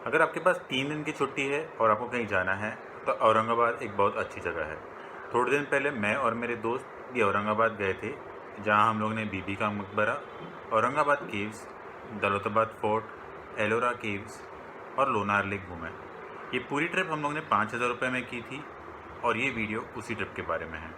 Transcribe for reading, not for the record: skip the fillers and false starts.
अगर आपके पास 3 दिन की छुट्टी है और आपको कहीं जाना है तो औरंगाबाद एक बहुत अच्छी जगह है। थोड़े दिन पहले मैं और मेरे दोस्त भी औरंगाबाद गए थे, जहां हम लोग ने बीबी का मकबरा, Aurangabad caves, Daulatabad fort, Ellora caves और लोनार लेक घूमे। ये पूरी ट्रिप हम लोग ने 5,000 रुपये में की थी और ये वीडियो उसी ट्रिप के बारे में है।